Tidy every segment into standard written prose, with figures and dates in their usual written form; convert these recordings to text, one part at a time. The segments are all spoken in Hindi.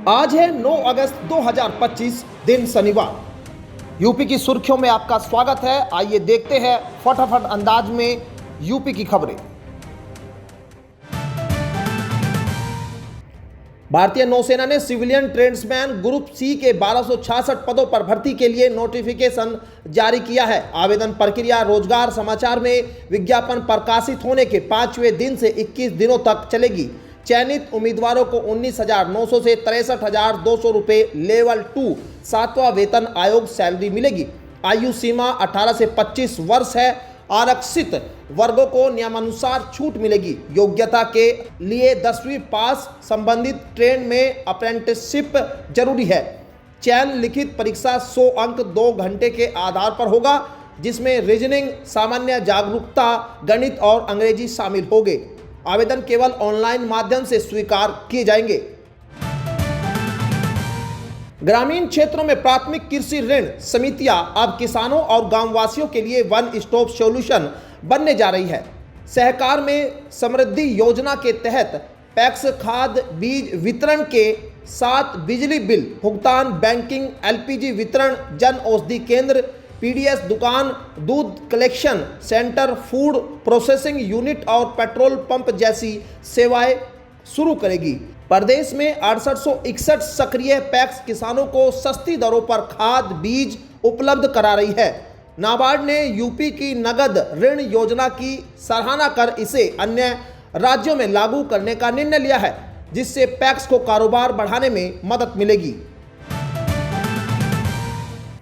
आज है 9 अगस्त 2025 दिन शनिवार। यूपी की सुर्खियों में आपका स्वागत है। आइए देखते हैं फटाफट अंदाज में यूपी की खबरें। भारतीय नौसेना ने सिविलियन ट्रेड्समैन ग्रुप सी के 1266 पदों पर भर्ती के लिए नोटिफिकेशन जारी किया है। आवेदन प्रक्रिया रोजगार समाचार में विज्ञापन प्रकाशित होने के 5वें दिन से 21 दिनों तक चलेगी। चयनित उम्मीदवारों को 19,900 से 63,200 रुपये लेवल 2 7वां वेतन आयोग सैलरी मिलेगी। आयु सीमा 18 से 25 वर्ष है। आरक्षित वर्गों को नियमानुसार छूट मिलेगी। योग्यता के लिए 10वीं पास, संबंधित ट्रेड में अप्रेंटिसशिप जरूरी है। चयन लिखित परीक्षा 100 अंक 2 घंटे के आधार पर होगा, जिसमें रीजनिंग, सामान्य जागरूकता, गणित और अंग्रेजी शामिल होंगे। आवेदन केवल ऑनलाइन माध्यम से स्वीकार किए जाएंगे। ग्रामीण क्षेत्रों में प्राथमिक कृषि ऋण समितियां अब किसानों और गांववासियों के लिए वन स्टॉप सॉल्यूशन बनने जा रही है। सहकार में समृद्धि योजना के तहत पैक्स खाद बीज वितरण के साथ बिजली बिल भुगतान, बैंकिंग, एलपीजी वितरण, जन औषधि केंद्र, पीडीएस दुकान, दूध collection centre, food processing unit और पेट्रोल पंप जैसी सेवाएं शुरू करेगी। प्रदेश में 6861 सक्रिय पैक्स किसानों को सस्ती दरों पर खाद बीज उपलब्ध करा रही है। नाबार्ड ने यूपी की नगद ऋण योजना की सराहना कर इसे अन्य राज्यों में लागू करने का निर्णय लिया है, जिससे पैक्स को कारोबार बढ़ाने में मदद मिलेगी।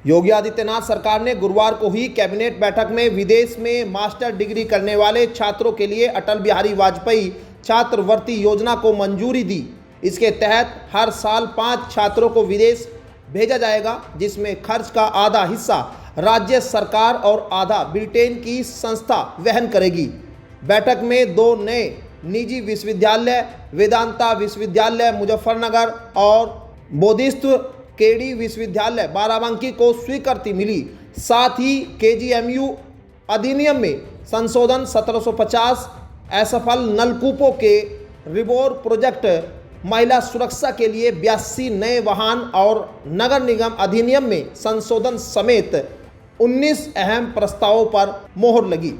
योगी आदित्यनाथ सरकार ने गुरुवार को हुई कैबिनेट बैठक में विदेश में मास्टर डिग्री करने वाले छात्रों के लिए अटल बिहारी वाजपेयी छात्रवृत्ति योजना को मंजूरी दी। इसके तहत हर साल 5 छात्रों को विदेश भेजा जाएगा, जिसमें खर्च का आधा हिस्सा राज्य सरकार और आधा ब्रिटेन की संस्था वहन करेगी। बैठक में 2 नए निजी विश्वविद्यालय, वेदांता विश्वविद्यालय मुजफ्फरनगर और बोधिसत्व केडी विश्वविद्यालय बाराबंकी को स्वीकृति मिली। साथ ही केजीएमयू अधिनियम में संशोधन, 1750 असफल नलकूपों के रिबोर प्रोजेक्ट, महिला सुरक्षा के लिए 82 नए वाहन और नगर निगम अधिनियम में संशोधन समेत 19 अहम प्रस्तावों पर मोहर लगी।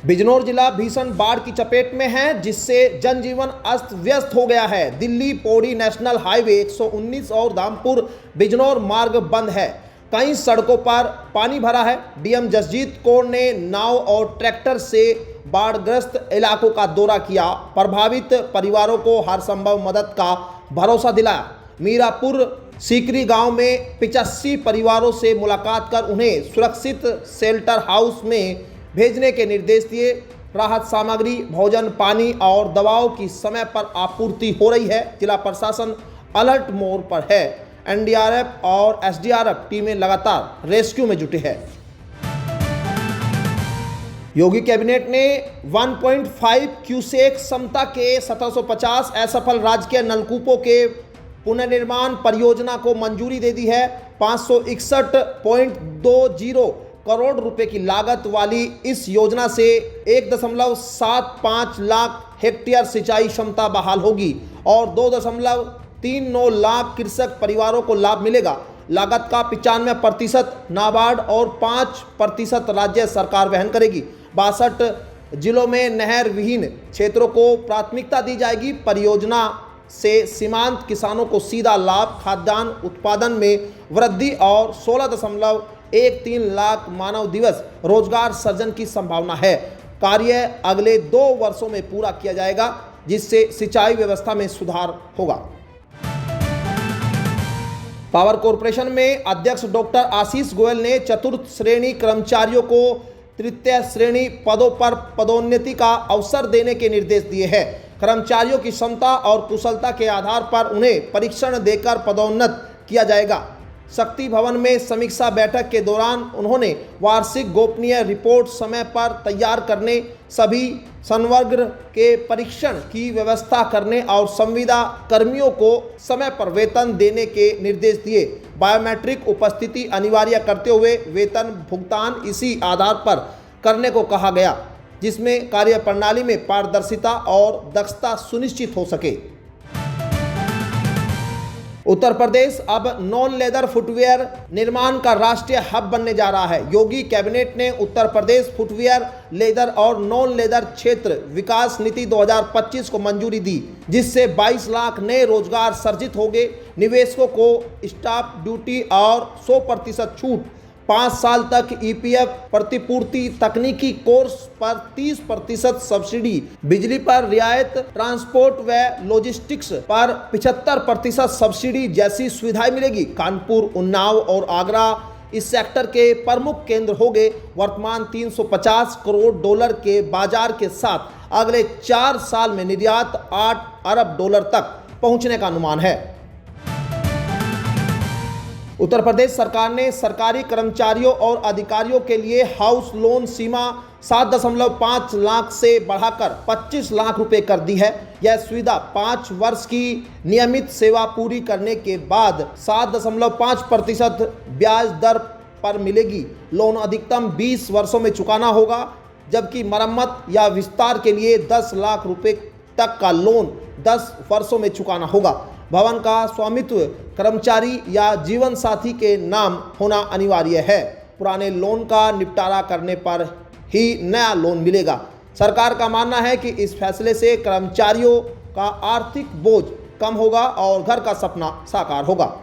बिजनौर जिला भीषण बाढ़ की चपेट में है, जिससे जनजीवन अस्त व्यस्त हो गया है। दिल्ली पौड़ी नेशनल हाईवे 119 और धामपुर बिजनौर मार्ग बंद है। कई सड़कों पर पानी भरा है। डीएम जसजीत कौर ने नाव और ट्रैक्टर से बाढ़ग्रस्त इलाकों का दौरा किया। प्रभावित परिवारों को हर संभव मदद का भरोसा दिलाया। मीरापुर सीकरी गांव में 85 परिवारों से मुलाकात कर उन्हें सुरक्षित शेल्टर हाउस में भेजने के निर्देश दिए। राहत सामग्री, भोजन, पानी और दवाओं की समय पर आपूर्ति हो रही है। जिला प्रशासन अलर्ट मोड पर है। एनडीआरएफ और एसडीआरएफ टीमें लगातार रेस्क्यू में जुटी है। योगी कैबिनेट ने 1.5 क्यूसेक क्षमता के 1750 असफल राजकीय नलकूपों के पुनर्निर्माण परियोजना को मंजूरी दे दी है। 561.20 करोड़ रुपए की लागत वाली इस योजना से 1.75 लाख हेक्टेयर सिंचाई क्षमता बहाल होगी और 2.39 लाख कृषक परिवारों को लाभ मिलेगा। लागत का 95% नाबार्ड और 5% राज्य सरकार वहन करेगी। 62 जिलों में नहर विहीन क्षेत्रों को प्राथमिकता दी जाएगी। परियोजना से सीमांत किसानों को सीधा लाभ, खाद्यान्न उत्पादन में वृद्धि और 16.13 लाख मानव दिवस रोजगार सृजन की संभावना है। कार्य अगले 2 वर्षों में पूरा किया जाएगा, जिससे सिंचाई व्यवस्था में सुधार होगा। पावर कॉर्पोरेशन में अध्यक्ष डॉक्टर आशीष गोयल ने चतुर्थ श्रेणी कर्मचारियों को तृतीय श्रेणी पदों पर पदोन्नति का अवसर देने के निर्देश दिए हैं। कर्मचारियों की क्षमता और कुशलता के आधार पर उन्हें परीक्षण देकर पदोन्नत किया जाएगा। शक्ति भवन में समीक्षा बैठक के दौरान उन्होंने वार्षिक गोपनीय रिपोर्ट समय पर तैयार करने, सभी संवर्ग के परीक्षण की व्यवस्था करने और संविदा कर्मियों को समय पर वेतन देने के निर्देश दिए। बायोमेट्रिक उपस्थिति अनिवार्य करते हुए वेतन भुगतान इसी आधार पर करने को कहा गया, जिसमें कार्यप्रणाली में पारदर्शिता और दक्षता सुनिश्चित हो सके। उत्तर प्रदेश अब नॉन लेदर फुटवियर निर्माण का राष्ट्रीय हब बनने जा रहा है। योगी कैबिनेट ने उत्तर प्रदेश फुटवियर, लेदर और नॉन लेदर क्षेत्र विकास नीति 2025 को मंजूरी दी, जिससे 22 लाख नए रोजगार सर्जित होंगे। निवेशकों को स्टाम्प ड्यूटी और 100% छूट, 5 साल तक ईपीएफ प्रतिपूर्ति, तकनीकी कोर्स पर 30% सब्सिडी, बिजली पर रियायत, ट्रांसपोर्ट व लॉजिस्टिक्स पर 75% सब्सिडी जैसी सुविधाएं मिलेगी। कानपुर, उन्नाव और आगरा इस सेक्टर के प्रमुख केंद्र होंगे। वर्तमान $350 करोड़ के बाजार के साथ अगले 4 साल में निर्यात $8 अरब तक पहुंचने का अनुमान है। उत्तर प्रदेश सरकार ने सरकारी कर्मचारियों और अधिकारियों के लिए हाउस लोन सीमा 7.5 लाख से बढ़ाकर 25 लाख रुपए कर दी है। यह सुविधा 5 वर्ष की नियमित सेवा पूरी करने के बाद 7.5% ब्याज दर पर मिलेगी। लोन अधिकतम 20 वर्षों में चुकाना होगा, जबकि मरम्मत या विस्तार के लिए 10 लाख रुपए तक का लोन 10 वर्षों में चुकाना होगा। भवन का स्वामित्व कर्मचारी या जीवन साथी के नाम होना अनिवार्य है। पुराने लोन का निपटारा करने पर ही नया लोन मिलेगा। सरकार का मानना है कि इस फैसले से कर्मचारियों का आर्थिक बोझ कम होगा और घर का सपना साकार होगा।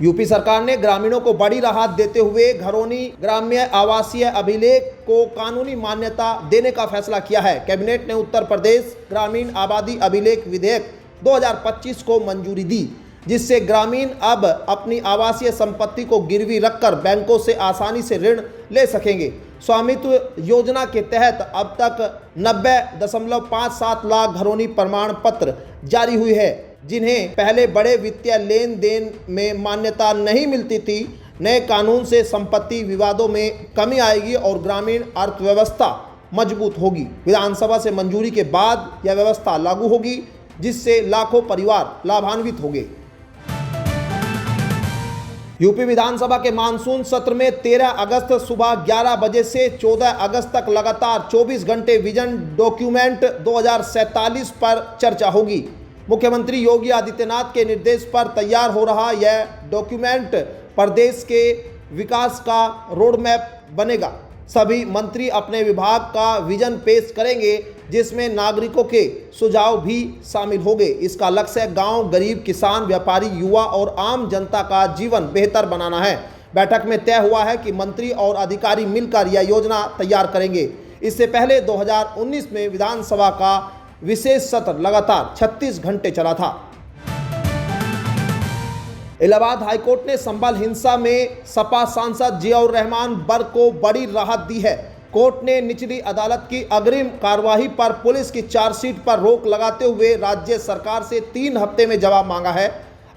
यूपी सरकार ने ग्रामीणों को बड़ी राहत देते हुए घरौनी ग्राम्य आवासीय अभिलेख को कानूनी मान्यता देने का फैसला किया है। कैबिनेट ने उत्तर प्रदेश ग्रामीण आबादी अभिलेख विधेयक 2025 को मंजूरी दी, जिससे ग्रामीण अब अपनी आवासीय संपत्ति को गिरवी रखकर बैंकों से आसानी से ऋण ले सकेंगे। स्वामित्व योजना के तहत अब तक 90.57 लाख घरौनी प्रमाण पत्र जारी हुई है, जिन्हें पहले बड़े वित्तीय लेन देन में मान्यता नहीं मिलती थी। नए कानून से संपत्ति विवादों में कमी आएगी और ग्रामीण अर्थव्यवस्था मजबूत होगी। विधानसभा से मंजूरी के बाद यह व्यवस्था लागू होगी, जिससे लाखों परिवार लाभान्वित होंगे। यूपी विधानसभा के मानसून सत्र में 13 अगस्त सुबह 11 बजे से 14 अगस्त तक लगातार 24 घंटे विजन डॉक्यूमेंट 2047 पर चर्चा होगी। मुख्यमंत्री योगी आदित्यनाथ के निर्देश पर तैयार हो रहा यह डॉक्यूमेंट प्रदेश के विकास का रोड मैप बनेगा। सभी मंत्री अपने विभाग का विजन पेश करेंगे, जिसमें नागरिकों के सुझाव भी शामिल होंगे। इसका लक्ष्य गांव, गरीब, किसान, व्यापारी, युवा और आम जनता का जीवन बेहतर बनाना है। बैठक में तय हुआ है कि मंत्री और अधिकारी मिलकर यह योजना तैयार करेंगे। इससे पहले 2019 में विधानसभा का विशेष सत्र लगातार 36 घंटे चला था। इलाहाबाद हाईकोर्ट ने संभल हिंसा में सपा सांसद जियाउर रहमान बर्क को बड़ी राहत दी है। कोर्ट ने निचली अदालत की अग्रिम कार्यवाही पर पुलिस की चार्जशीट पर रोक लगाते हुए राज्य सरकार से 3 हफ्ते में जवाब मांगा है।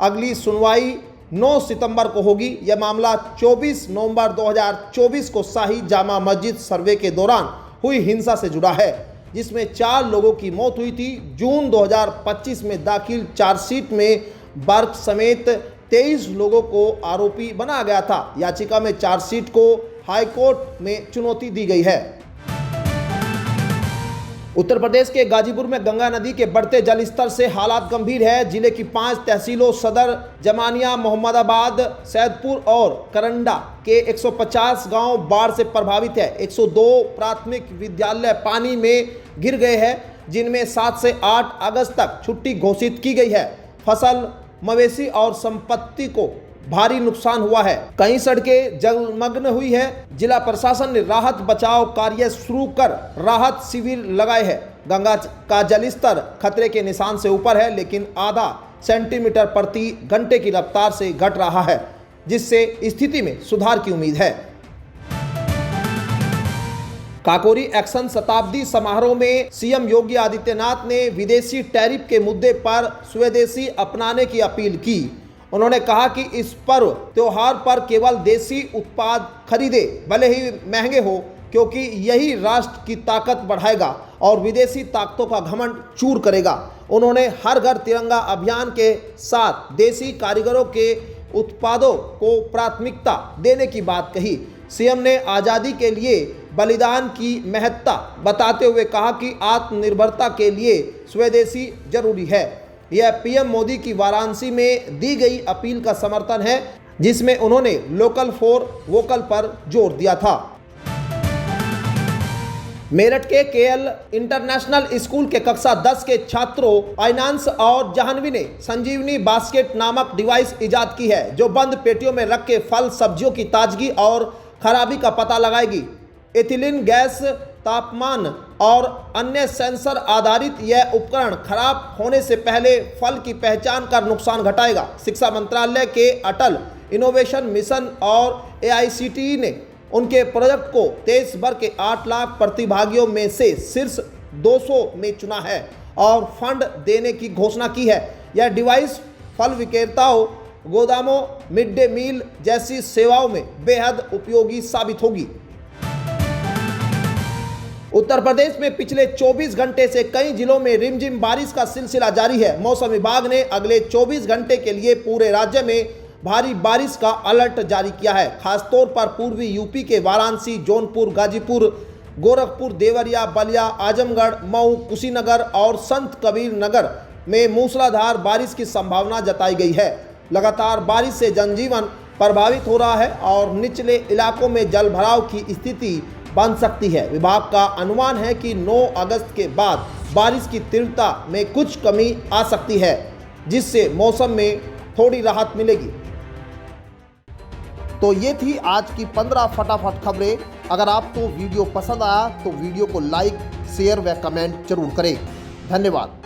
अगली सुनवाई 9 सितंबर को होगी। यह मामला 24 नवंबर 2024 को शाही जामा मस्जिद सर्वे के दौरान हुई हिंसा से जुड़ा है, जिसमें 4 लोगों की मौत हुई थी। जून 2025 में दाखिल चार्जशीट में बर्क समेत 23 लोगों को आरोपी बनाया गया था। याचिका में चार्जशीट को हाईकोर्ट में चुनौती दी गई है। उत्तर प्रदेश के गाजीपुर में गंगा नदी के बढ़ते जलस्तर से हालात गंभीर है। जिले की 5 तहसीलों सदर, जमानिया, मोहम्मदाबाद, सैदपुर और करंडा के 150 गांव बाढ़ से प्रभावित है। 102 प्राथमिक विद्यालय पानी में गिर गए हैं, जिनमें 7 से 8 अगस्त तक छुट्टी घोषित की गई है। फसल, मवेशी और संपत्ति को भारी नुकसान हुआ है। कई सड़कें जलमग्न हुई है। जिला प्रशासन ने राहत बचाव कार्य शुरू कर राहत शिविर लगाए हैं। गंगा का जलस्तर खतरे के निशान से ऊपर है, लेकिन आधा सेंटीमीटर प्रति घंटे की रफ्तार से घट रहा है, जिससे स्थिति में सुधार की उम्मीद है। काकोरी एक्शन शताब्दी समारोह में सीएम योगी आदित्यनाथ ने विदेशी टैरिफ के मुद्दे पर स्वदेशी अपनाने की अपील की। उन्होंने कहा कि इस पर्व त्योहार पर केवल देसी उत्पाद खरीदे, भले ही महंगे हो, क्योंकि यही राष्ट्र की ताकत बढ़ाएगा और विदेशी ताकतों का घमंड चूर करेगा। उन्होंने हर घर तिरंगा अभियान के साथ देसी कारीगरों के उत्पादों को प्राथमिकता देने की बात कही। सीएम ने आज़ादी के लिए बलिदान की महत्ता बताते हुए कहा कि आत्मनिर्भरता के लिए स्वदेशी जरूरी है। यह पीएम मोदी की वाराणसी में दी गई अपील का समर्थन है, जिसमें उन्होंने लोकल फॉर वोकल पर जोर दिया था। मेरठ के केएल इंटरनेशनल स्कूल के कक्षा 10 के छात्रों आइनांस और जाह्नवी ने संजीवनी बास्केट नामक डिवाइस इजाद की है, जो बंद पेटियों में रख के फल सब्जियों की ताजगी और खराबी का पता लगाएगी। एथिलीन गैस, तापमान और अन्य सेंसर आधारित यह उपकरण खराब होने से पहले फल की पहचान कर नुकसान घटाएगा। शिक्षा मंत्रालय के अटल इनोवेशन मिशन और AICTE ने उनके प्रोजेक्ट को देश भर के 8 लाख प्रतिभागियों में से शीर्ष 200 में चुना है और फंड देने की घोषणा की है। यह डिवाइस फल विक्रेताओं, गोदामों, मिड डे मील जैसी सेवाओं में बेहद उपयोगी साबित होगी। उत्तर प्रदेश में पिछले 24 घंटे से कई जिलों में रिमझिम बारिश का सिलसिला जारी है। मौसम विभाग ने अगले 24 घंटे के लिए पूरे राज्य में भारी बारिश का अलर्ट जारी किया है। खासतौर पर पूर्वी यूपी के वाराणसी, जौनपुर, गाजीपुर, गोरखपुर, देवरिया, बलिया, आजमगढ़, मऊ, कुशीनगर और संत कबीर नगर में मूसलाधार बारिश की संभावना जताई गई है। लगातार बारिश से जनजीवन प्रभावित हो रहा है और निचले इलाकों में जलभराव की स्थिति बन सकती है। विभाग का अनुमान है कि 9 अगस्त के बाद बारिश की तीव्रता में कुछ कमी आ सकती है, जिससे मौसम में थोड़ी राहत मिलेगी। तो ये थी आज की 15 फटाफट खबरें। अगर आपको वीडियो पसंद आया तो वीडियो को लाइक, शेयर व कमेंट जरूर करें। धन्यवाद।